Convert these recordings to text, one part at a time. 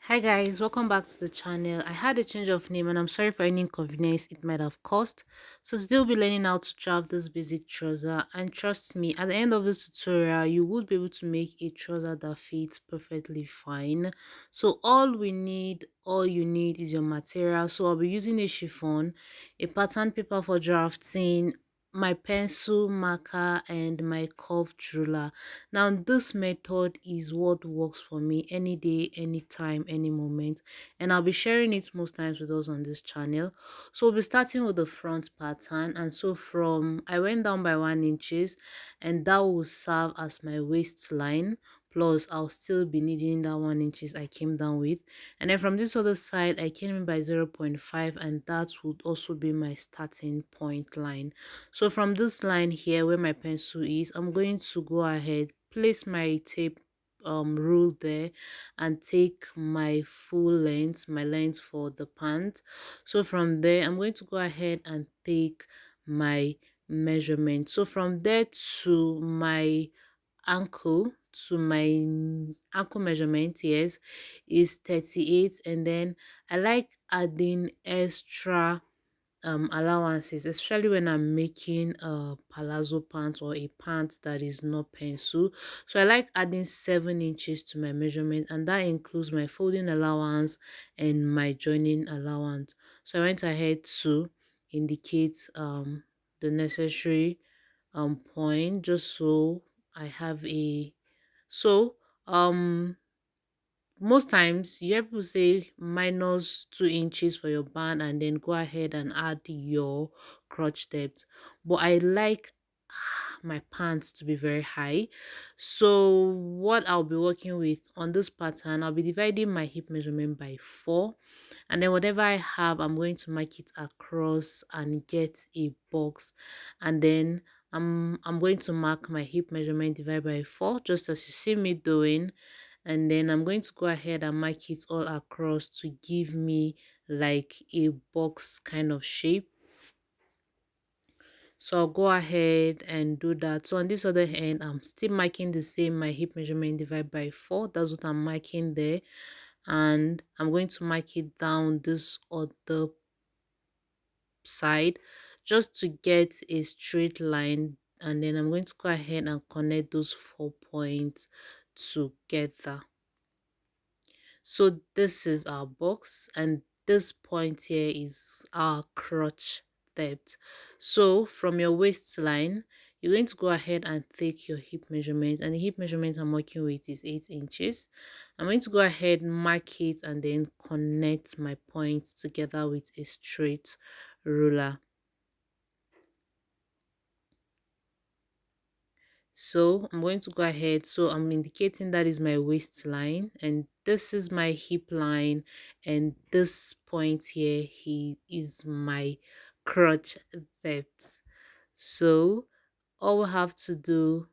Hi guys, welcome back to the channel. I had a change of name and I'm sorry for any inconvenience it might have caused. So today we'll be learning how to craft this basic trouser, and trust me, at the end of this tutorial you would be able to make a trouser that fits perfectly fine. So all you need is your material. So I'll be using a chiffon, a pattern paper for drafting, my pencil, marker, and my curved ruler. Now, this method is what works for me any day, anytime, any moment, and I'll be sharing it most times with us on this channel. So we'll be starting with the front pattern, and so from I went down by 1 inches, and that will serve as my waistline. Plus, I'll still be needing that 1 inches I came down with, and then from this other side, I came in by 0.5, and that would also be my starting point line. So from this line here where my pencil is, I'm going to go ahead, place my tape rule there, and take my full length, my length for the pant. So from there I'm going to go ahead and take my measurement. So from there to my ankle, to my ankle measurement, yes, is 38, and then I like adding extra allowances, especially when I'm making a palazzo pant or a pant that is not pencil. So I like adding 7 inches to my measurement, and that includes my folding allowance and my joining allowance. So I went ahead to indicate the necessary point, just so I have a so um most times you have to say -2 inches for your band and then go ahead and add your crotch depth, but I like my pants to be very high. So what I'll be working with on this pattern, I'll be dividing my hip measurement by 4, and then whatever I have, I'm going to mark it across and get a box, and then I'm going to mark my hip measurement divided by 4, just as you see me doing, and then I'm going to go ahead and mark it all across to give me like a box kind of shape. So I'll go ahead and do that. So on this other hand, I'm still marking the same, my hip measurement divided by 4. That's what I'm marking there, and I'm going to mark it down this other side just to get a straight line, and then I'm going to go ahead and connect those 4 points together. So this is our box, and this point here is our crotch depth. So from your waistline, you're going to go ahead and take your hip measurement, and the hip measurement I'm working with is 8 inches. I'm going to go ahead, mark it, and then connect my points together with a straight ruler. So I'm going to go ahead, so I'm indicating that is my waistline, and this is my hip line, and this point here he is my crotch depth. So all we have to do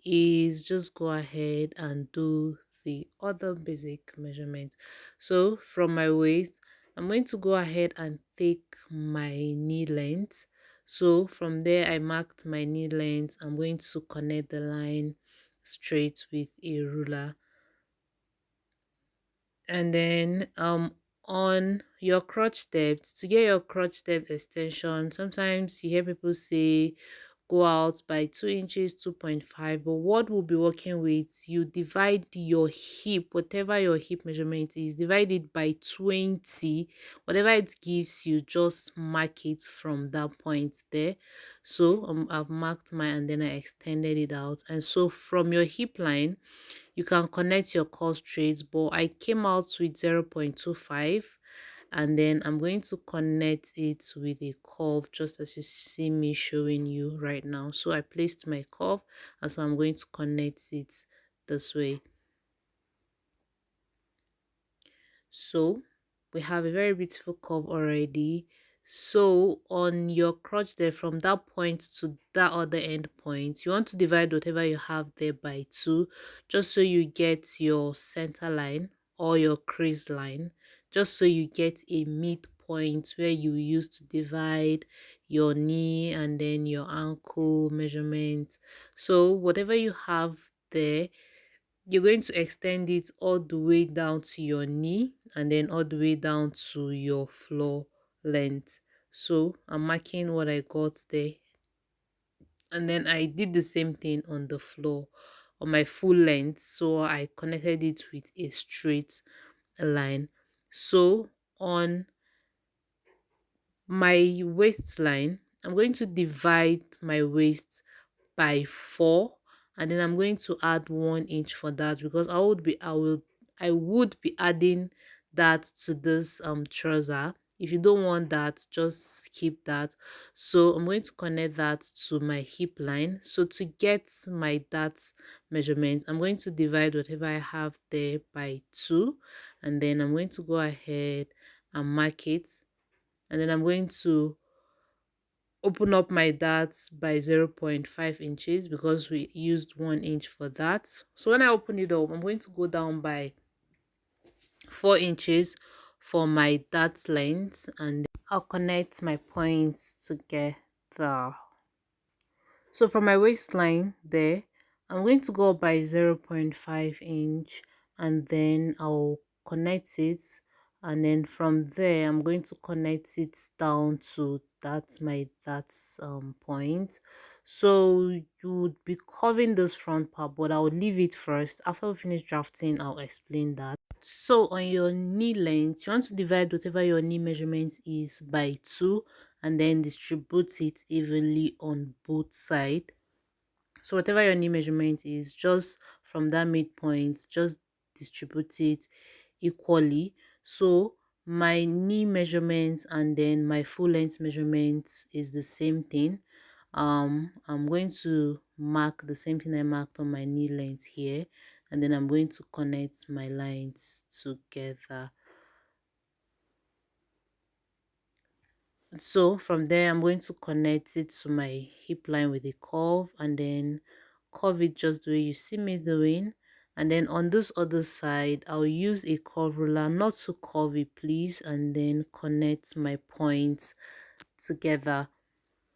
is just go ahead and do the other basic measurement. So from my waist, I'm going to go ahead and take my knee length. So from there I marked my knee length. I'm going to connect the line straight with a ruler, and then on your crotch depth, to get your crotch depth extension, sometimes you hear people say go out by 2 inches, 2.5, but what we'll be working with, you divide your hip, whatever your hip measurement is, divide it by 20. Whatever it gives you, just mark it from that point there. So I've marked mine, and then I extended it out, and so from your hip line you can connect your curl straight, but I came out with 0.25, and then I'm going to connect it with a curve, just as you see me showing you right now. So I placed my curve, and so I'm going to connect it this way. So we have a very beautiful curve already. So on your crotch there, from that point to that other end point, you want to divide whatever you have there by 2, just so you get your center line or your crease line, just so you get a midpoint where you use to divide your knee and then your ankle measurement. So whatever you have there, you're going to extend it all the way down to your knee and then all the way down to your floor length. So I'm marking what I got there, and then I did the same thing on the floor on my full length, so I connected it with a straight line. So on my waistline, I'm going to divide my waist by 4, and then I'm going to add 1 inch for that, because I would be adding that to this trouser. If you don't want that, just skip that. So I'm going to connect that to my hip line. So to get my that measurement, I'm going to divide whatever I have there by 2, and then I'm going to go ahead and mark it, and then I'm going to open up my darts by 0.5 inches because we used 1 inch for that. So when I open it up, I'm going to go down by 4 inches for my dart length, and I'll connect my points together. So from my waistline there, I'm going to go up by 0.5 inch, and then I'll connect it, and then from there I'm going to connect it down to that's point. So you would be curving this front part, but I'll leave it first. After we finish drafting, I'll explain that. So on your knee length, you want to divide whatever your knee measurement is by 2, and then distribute it evenly on both sides. So whatever your knee measurement is, just from that midpoint, just distribute it equally. So my knee measurement and then my full length measurement is the same thing. I'm going to mark the same thing I marked on my knee length here, and then I'm going to connect my lines together. So from there, I'm going to connect it to my hip line with a curve, and then curve it just the way you see me doing. And then on this other side, I'll use a curve ruler, not too curvy please, and then connect my points together.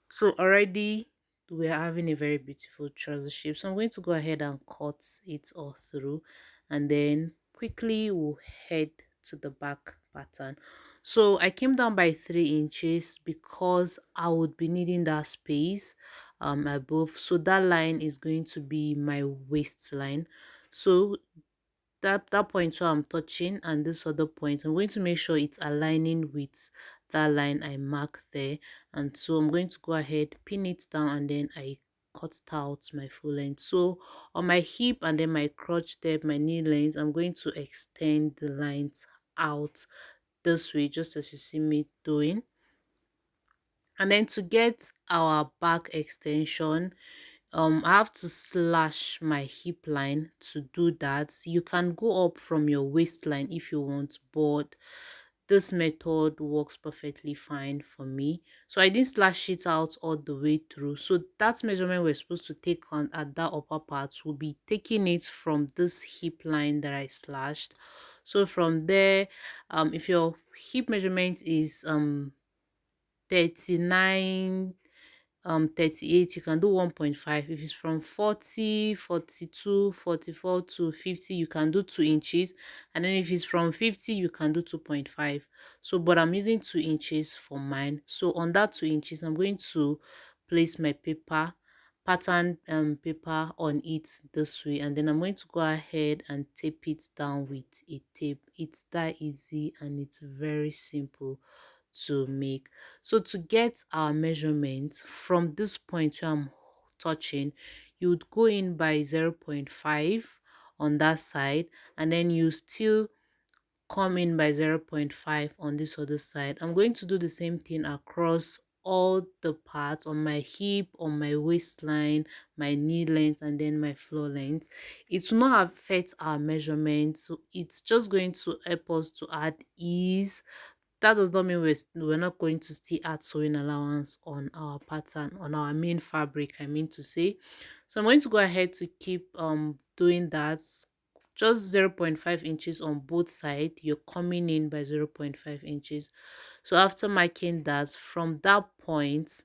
So already we're having a very beautiful trouser shape, so I'm going to go ahead and cut it all through, and then quickly we'll head to the back pattern. So I came down by 3 inches because I would be needing that space above. So that line is going to be my waistline. So that point where I'm touching and this other point, I'm going to make sure it's aligning with that line I marked there. And so I'm going to go ahead, pin it down, and then I cut out my full length. So on my hip and then my crotch depth, my knee length, I'm going to extend the lines out this way, just as you see me doing. And then to get our back extension, I have to slash my hip line to do that. You can go up from your waistline if you want, but this method works perfectly fine for me. So I didn't slash it out all the way through. So that measurement we're supposed to take on at that upper part, will be taking it from this hip line that I slashed. So from there, if your hip measurement is 39 38, you can do 1.5. If it's from 40, 42, 44 to 50, you can do 2 inches, and then if it's from 50, you can do 2.5. So but I'm using 2 inches for mine. So on that 2 inches, I'm going to place my pattern paper on it this way, and then I'm going to go ahead and tape it down with a tape. It's that easy and it's very simple to make. So to get our measurement from this point where I'm touching, you would go in by 0.5 on that side, and then you still come in by 0.5 on this other side. I'm going to do the same thing across all the parts on my hip, on my waistline, my knee length, and then my floor length. It will not affect our measurement, so it's just going to help us to add ease. That does not mean we're not going to still add sewing allowance on our pattern, on our main fabric, I mean to say. So I'm going to go ahead to keep doing that. Just 0.5 inches on both sides, you're coming in by 0.5 inches. So after marking that, from that point,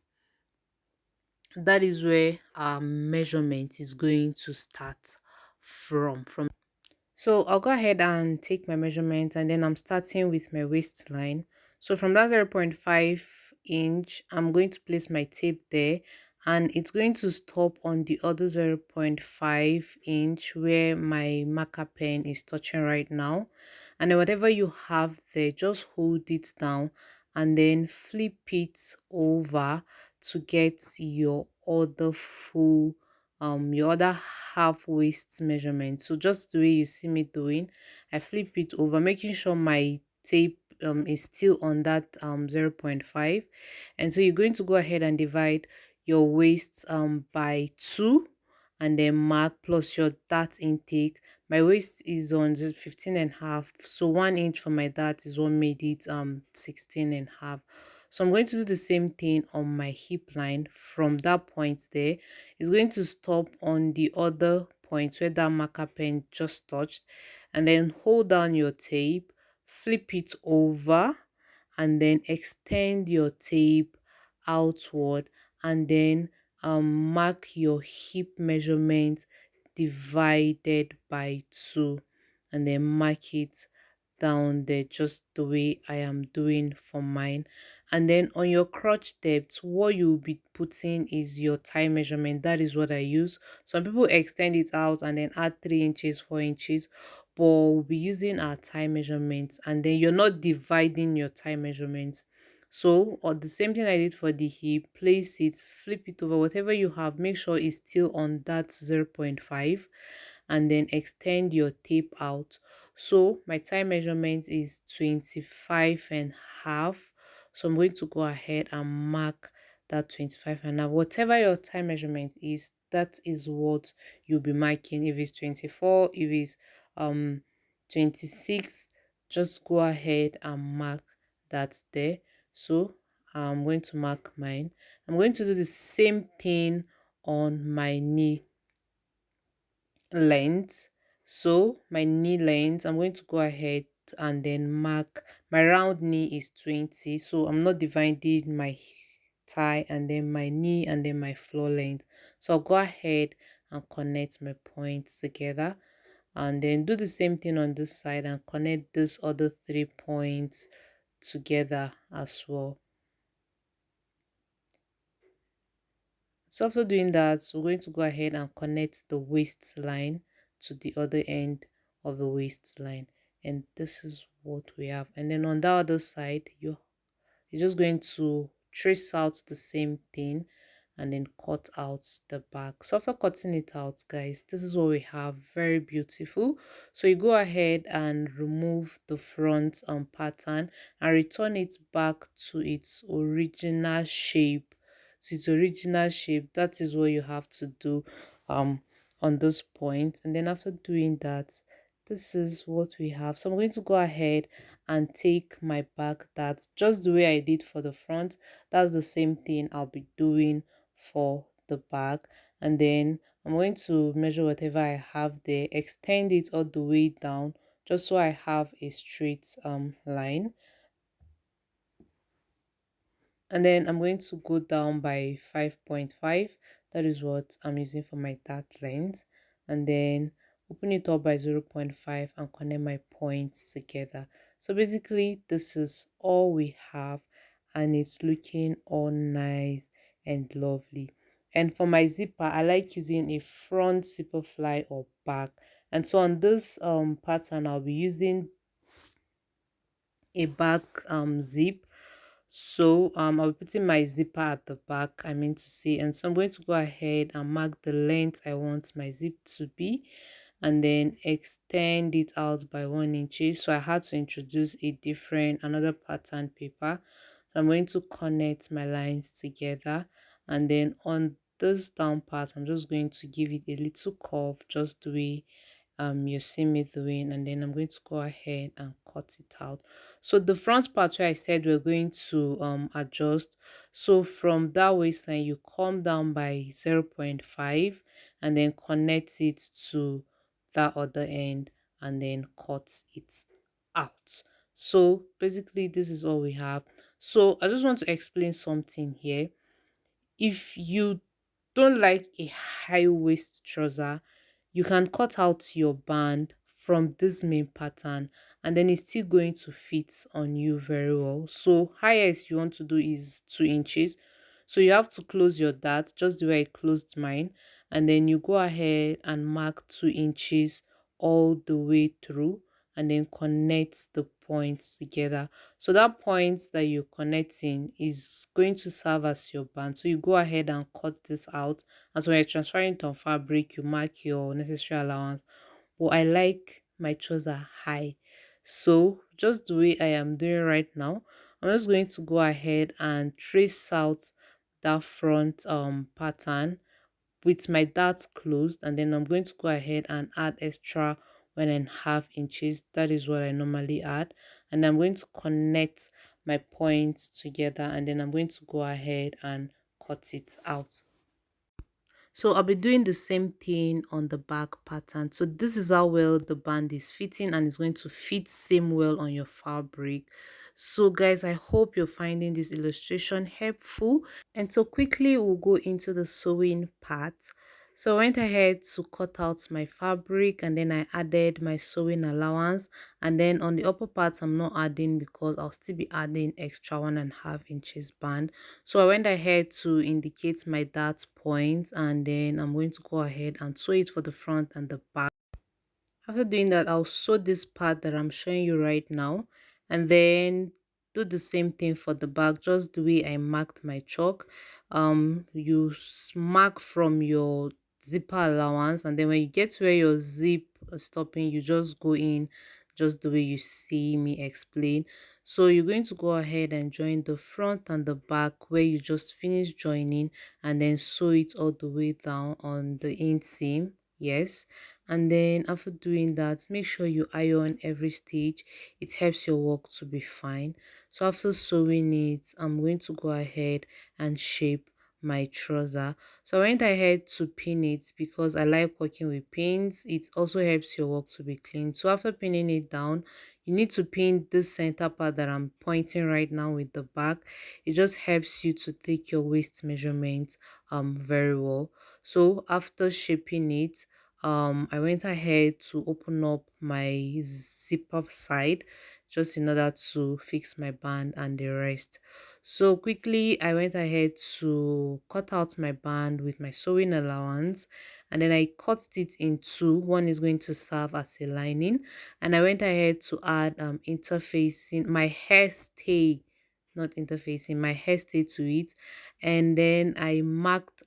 that is where our measurement is going to start from. So I'll go ahead and take my measurement, and then I'm starting with my waistline. So from that zero point 0.5 inch, I'm going to place my tape there, and it's going to stop on the other zero point 0.5 inch where my marker pen is touching right now. And then whatever you have there, just hold it down and then flip it over to get your other half waist measurement. So just the way you see me doing, I flip it over, making sure my tape is still on that zero point 0.5. And so you're going to go ahead and divide your waist by 2, and then mark plus your dart intake. My waist is on 15 and a half, so 1 inch for my dart is what made it 16 and a half. So I'm going to do the same thing on my hip line. From that point there, it's going to stop on the other point where that marker pen just touched, and then hold down your tape, flip it over, and then extend your tape outward, and then mark your hip measurement divided by 2, and then mark it down there just the way I am doing for mine. And then on your crotch depth, what you'll be putting is your thigh measurement. That is what I use. Some people extend it out and then add 3 inches, 4 inches, but we'll be using our thigh measurements, and then you're not dividing your thigh measurements. So, or the same thing I did for the hip, place it, flip it over, whatever you have, make sure it's still on that zero point 0.5, and then extend your tape out. So my thigh measurement is 25 and a half. So I'm going to go ahead and mark that 25 and a half. Whatever your thigh measurement is, that is what you'll be marking. If it's 24, if it's um 26, just go ahead and mark that there. So I'm going to mark mine. I'm going to do the same thing on my knee length. So my knee length, I'm going to go ahead and then mark. My round knee is 20, so I'm not dividing my thigh and then my knee and then my floor length. So I'll go ahead and connect my points together, and then do the same thing on this side and connect these other 3 points together as well. So after doing that, we're going to go ahead and connect the waistline to the other end of the waistline, and this is what we have. And then on the other side, you're just going to trace out the same thing and then cut out the back. So after cutting it out, guys, this is what we have. Very beautiful. So you go ahead and remove the front pattern and return it back to its original shape. That is what you have to do um on this point. And then after doing that, this is what we have. So I'm going to go ahead and take my back, that's just the way I did for the front. That's the same thing I'll be doing for the back. And then I'm going to measure whatever I have there, extend it all the way down just so I have a straight line. And then I'm going to go down by 5.5. That is what I'm using for my dart length. And then open it up by 0.5 and connect my points together. So basically this is all we have, and it's looking all nice and lovely. And for my zipper, I like using a front zipper fly or back. And so on this pattern, I'll be using a back zip. So I'll be putting my zipper at the back, I mean to say. And so I'm going to go ahead and mark the length I want my zip to be, and then extend it out by 1 inch. So I had to introduce another pattern paper. So I'm going to connect my lines together, and then on this down part, I'm just going to give it a little curve, just the way you see me doing, and then I'm going to go ahead and cut it out. So the front part where I said we're going to adjust, so from that waistline you come down by 0.5 and then connect it to that other end and then cut it out. So basically this is all we have. So I just want to explain something here. If you don't like a high waist trouser, you can cut out your band from this main pattern, and then it's still going to fit on you very well. So highest you want to do is 2 inches. So you have to close your dart just the way I closed mine, and then you go ahead and mark 2 inches all the way through, and then connect the points together. So that point that you're connecting is going to serve as your band. So you go ahead and cut this out. And so when you're transferring it on fabric, you mark your necessary allowance. But I like my trouser high. So just the way I am doing right now, I'm just going to go ahead and trace out that front pattern with my dart closed, and then I'm going to go ahead and add extra 1.5 inches. That is what I normally add, and I'm going to connect my points together, and then I'm going to go ahead and cut it out. So I'll be doing the same thing on the back pattern. So this is how well the band is fitting, and it's going to fit same well on your fabric. So guys, I hope you're finding this illustration helpful. And so quickly we'll go into the sewing part. So I went ahead to cut out my fabric, and then I added my sewing allowance, and then on the upper parts I'm not adding because I'll still be adding extra 1.5 inches band. So I went ahead to indicate my dart points, and then I'm going to go ahead and sew it for the front and the back. After doing that, I'll sew this part that I'm showing you right now, and then do the same thing for the back, just the way I marked my chalk. You mark from your zipper allowance, and then when you get where your zip is stopping, you just go in just the way you see me explain. So you're going to go ahead and join the front and the back where you just finished joining, and then sew it all the way down on the inseam. Yes, and then after doing that, make sure you iron every stage. It helps your work to be fine. So after sewing it, I'm going to go ahead and shape my trouser. So I went ahead to pin it because I like working with pins. It also helps your work to be clean. So after pinning it down, you need to pin this center part that I'm pointing right now with the back. It just helps you to take your waist measurement very well. So after shaping it, I went ahead to open up my zip up side just in order to fix my band and the rest. So quickly I went ahead to cut out my band with my sewing allowance, and then I cut it in two. One is going to serve as a lining, and I went ahead to add interfacing my hair stay, not interfacing, my hair stay to it. And then I marked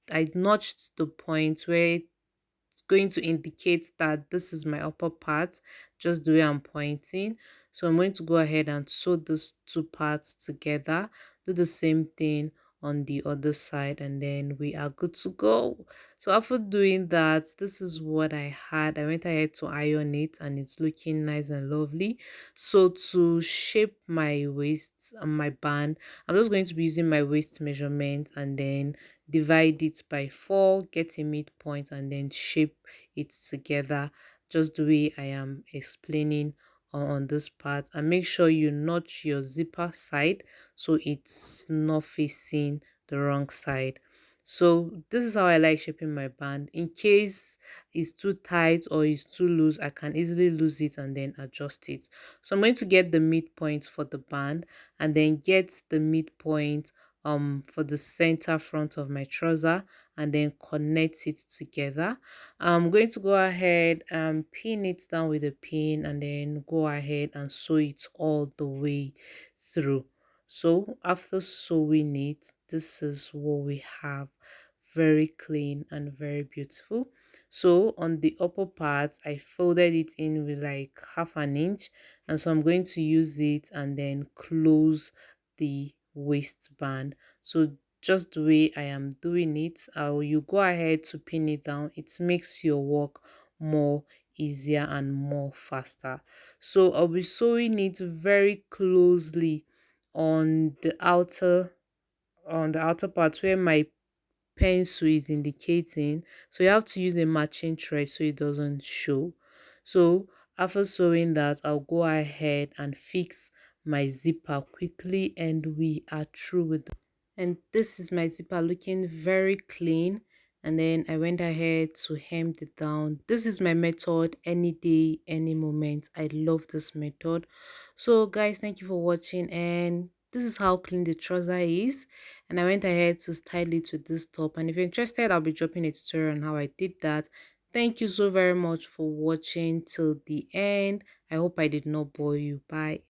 I notched the point where it's going to indicate that this is my upper part, just the way I'm pointing. So I'm going to go ahead and sew those two parts together, do the same thing on the other side, and then we are good to go. So after doing that, this is what I had. I went ahead to iron it, and it's looking nice and lovely. So to shape my waist and my band, I'm just going to be using my waist measurement, and then divide it by 4, get a midpoint, and then shape it together just the way I am explaining on this part. And make sure you notch your zipper side so it's not facing the wrong side. So this is how I like shaping my band. In case it's too tight or it's too loose, I can easily lose it and then adjust it. So I'm going to get the midpoint for the band, and then get the midpoint for the center front of my trouser, and then connect it together. I'm going to go ahead and pin it down with a pin, and then go ahead and sew it all the way through. So after sewing it, this is what we have. Very clean and very beautiful. So on the upper part, I folded it in with like 1/2 inch, and so I'm going to use it and then close the waistband. So just the way I am doing it, you go ahead to pin it down. It makes your work more easier and more faster. So I'll be sewing it very closely on the outer part where my pencil is indicating. So you have to use a matching thread so it doesn't show. So after sewing that, I'll go ahead and fix my zipper quickly, and we are through with. And this is my zipper looking very clean, and then I went ahead to hem it down. This is my method any day, any moment. I love this method. So guys, thank you for watching, and this is how clean the trouser is. And I went ahead to style it with this top, and if you're interested, I'll be dropping a tutorial on how I did that. Thank you so very much for watching till the end. I hope I did not bore you. Bye.